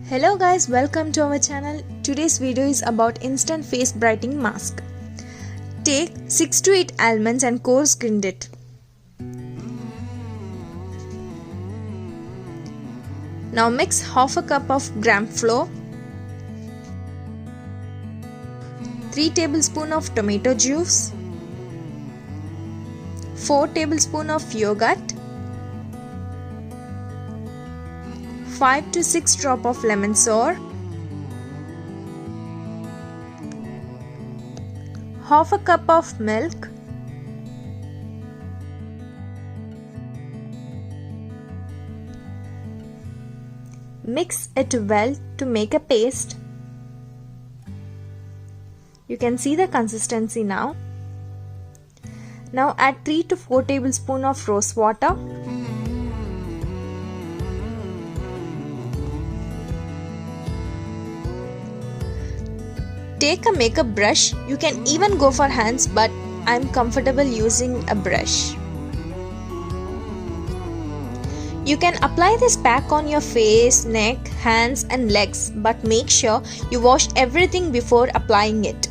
Hello guys, welcome to our channel. Today's video is about instant face brightening mask. Take 6 to 8 almonds and coarse grind it. Now mix half a cup of gram flour, 3 tablespoons of tomato juice, 4 tablespoons of yogurt, 5 to 6 drops of lemon sour, half a cup of milk, mix it well to make a paste. You can see the consistency now. Now add 3 to 4 tablespoons of rose water. Take a makeup brush. You can even go for hands, but I'm comfortable using a brush. You can apply this pack on your face, neck, hands and legs, but make sure you wash everything before applying it.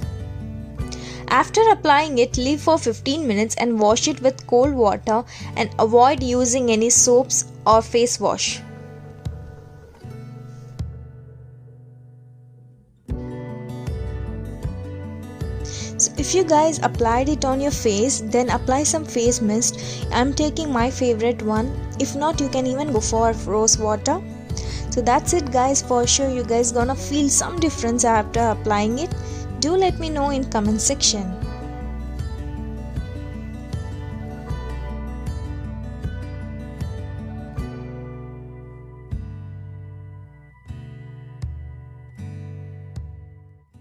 After applying it, leave for 15 minutes and wash it with cold water and avoid using any soaps or face wash. So if you guys applied it on your face, then apply some face mist. I'm taking my favorite one. If not, you can even go for rose water. So that's it guys. For sure you guys gonna feel some difference after applying it. Do let me know in comment section.